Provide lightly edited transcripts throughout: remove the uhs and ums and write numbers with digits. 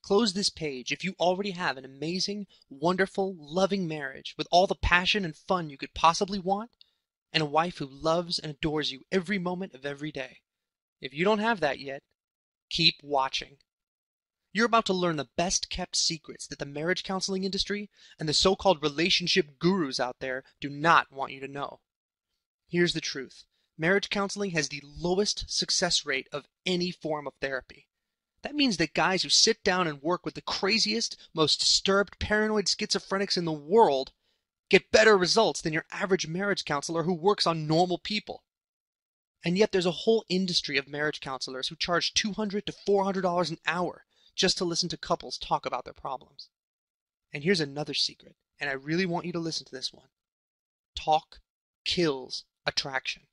Close this page if you already have an amazing, wonderful, loving marriage with all the passion and fun you could possibly want, and a wife who loves and adores you every moment of every day. If you don't have that yet, keep watching. You're about to learn the best kept secrets that the marriage counseling industry and the so-called relationship gurus out there do not want you to know. Here's the truth. Marriage counseling has the lowest success rate of any form of therapy. That means that guys who sit down and work with the craziest, most disturbed, paranoid schizophrenics in the world get better results than your average marriage counselor who works on normal people. And yet there's a whole industry of marriage counselors who charge $200 to $400 an hour just to listen to couples talk about their problems. And here's another secret, and I really want you to listen to this one. Talk kills attraction.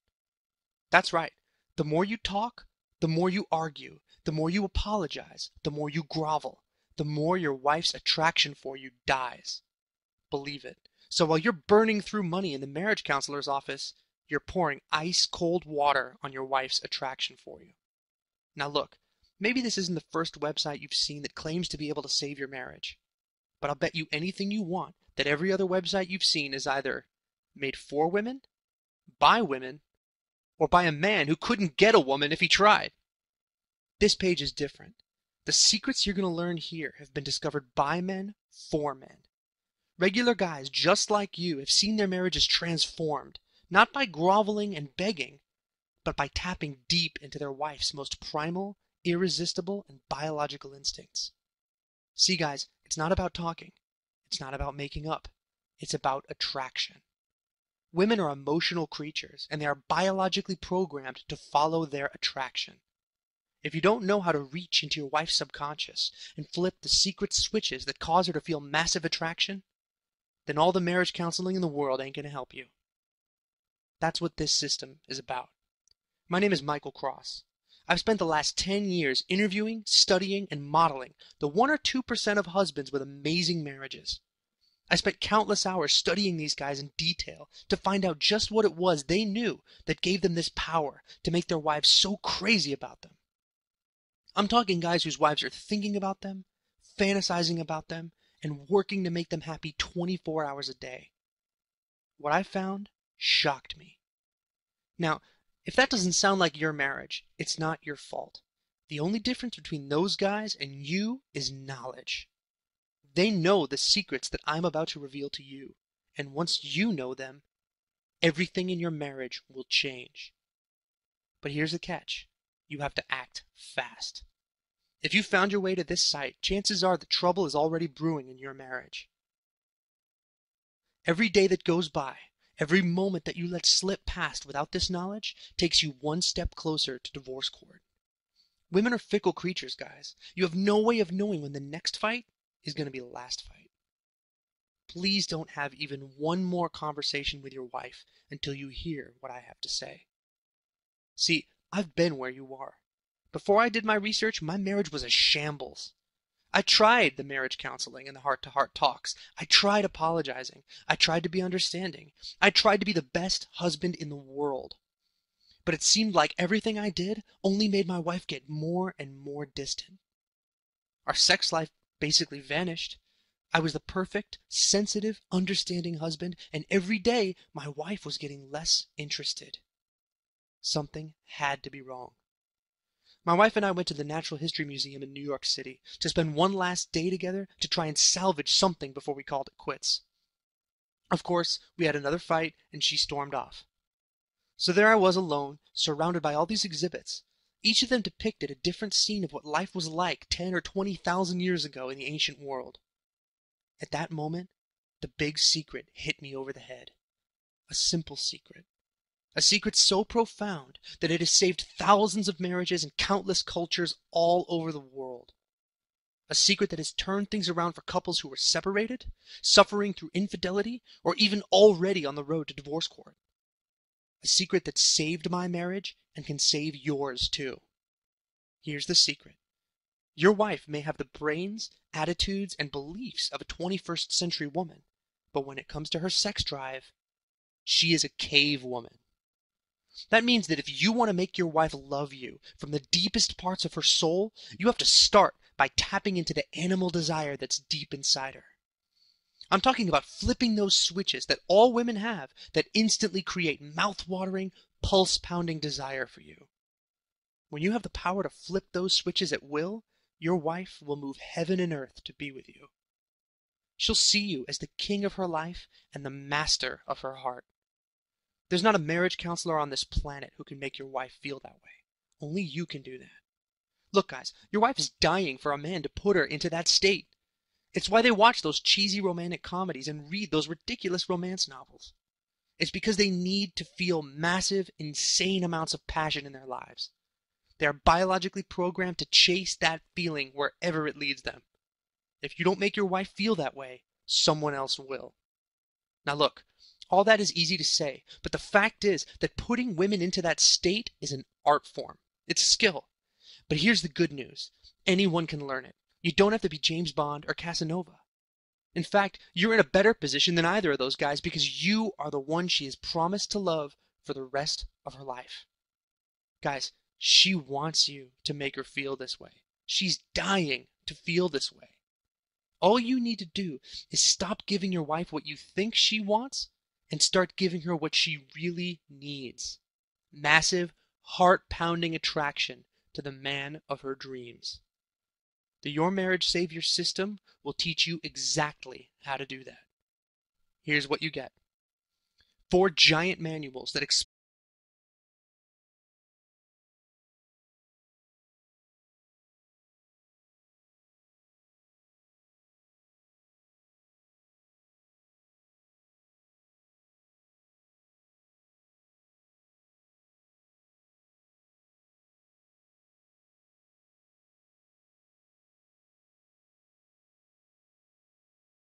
That's right. The more you talk, the more you argue, the more you apologize, the more you grovel, the more your wife's attraction for you dies. Believe it. So while you're burning through money in the marriage counselor's office, you're pouring ice cold water on your wife's attraction for you. Now look, maybe this isn't the first website you've seen that claims to be able to save your marriage. But I'll bet you anything you want that every other website you've seen is either made for women, by women, or by a man who couldn't get a woman if he tried. This page is different. The secrets you're going to learn here have been discovered by men for men. Regular guys just like you have seen their marriages transformed, not by groveling and begging, but by tapping deep into their wife's most primal, irresistible, and biological instincts. See, guys, it's not about talking. It's not about making up. It's about attraction. Women are emotional creatures, and they are biologically programmed to follow their attraction. If you don't know how to reach into your wife's subconscious and flip the secret switches that cause her to feel massive attraction, then all the marriage counseling in the world ain't going to help you. That's what this system is about. My name is Michael Cross. I've spent the last 10 years interviewing, studying, and modeling the 1 or 2% of husbands with amazing marriages. I spent countless hours studying these guys in detail to find out just what it was they knew that gave them this power to make their wives so crazy about them. I'm talking guys whose wives are thinking about them, fantasizing about them, and working to make them happy 24 hours a day. What I found shocked me. Now, if that doesn't sound like your marriage, it's not your fault. The only difference between those guys and you is knowledge. They know the secrets that I'm about to reveal to you, and once you know them, everything in your marriage will change. But here's the catch. You have to act fast. If you found your way to this site, chances are the trouble is already brewing in your marriage. Every day that goes by, every moment that you let slip past without this knowledge takes you one step closer to divorce court. Women are fickle creatures, guys. You have no way of knowing when the next fight is going to be the last fight. Please don't have even one more conversation with your wife until you hear what I have to say. See, I've been where you are. Before I did my research, my marriage was a shambles. I tried the marriage counseling and the heart-to-heart talks. I tried apologizing. I tried to be understanding. I tried to be the best husband in the world. But it seemed like everything I did only made my wife get more and more distant. Our sex life basically vanished. I was the perfect, sensitive, understanding husband, and every day my wife was getting less interested. Something had to be wrong. My wife and I went to the Natural History Museum in New York City to spend one last day together to try and salvage something before we called it quits. Of course, we had another fight and she stormed off. So there I was alone, surrounded by all these exhibits. Each of them depicted a different scene of what life was like 10 or 20,000 years ago in the ancient world. At that moment, the big secret hit me over the head. A simple secret. A secret so profound that it has saved thousands of marriages and countless cultures all over the world. A secret that has turned things around for couples who were separated, suffering through infidelity, or even already on the road to divorce court. A secret that saved my marriage and can save yours too. Here's the secret. Your wife may have the brains, attitudes, and beliefs of a 21st century woman, but when it comes to her sex drive, she is a cave woman. That means that if you want to make your wife love you from the deepest parts of her soul, you have to start by tapping into the animal desire that's deep inside her. I'm talking about flipping those switches that all women have that instantly create mouth-watering, pulse-pounding desire for you. When you have the power to flip those switches at will, your wife will move heaven and earth to be with you. She'll see you as the king of her life and the master of her heart. There's not a marriage counselor on this planet who can make your wife feel that way. Only you can do that. Look, guys, your wife is dying for a man to put her into that state. It's why they watch those cheesy romantic comedies and read those ridiculous romance novels. It's because they need to feel massive, insane amounts of passion in their lives. They are biologically programmed to chase that feeling wherever it leads them. If you don't make your wife feel that way, someone else will. Now look, all that is easy to say, but the fact is that putting women into that state is an art form. It's a skill. But here's the good news. Anyone can learn it. You don't have to be James Bond or Casanova. In fact, you're in a better position than either of those guys because you are the one she has promised to love for the rest of her life. Guys, she wants you to make her feel this way. She's dying to feel this way. All you need to do is stop giving your wife what you think she wants and start giving her what she really needs. Massive, heart-pounding attraction to the man of her dreams. The Your Marriage Savior system will teach you exactly how to do that. Here's what you get. 4 giant manuals that explain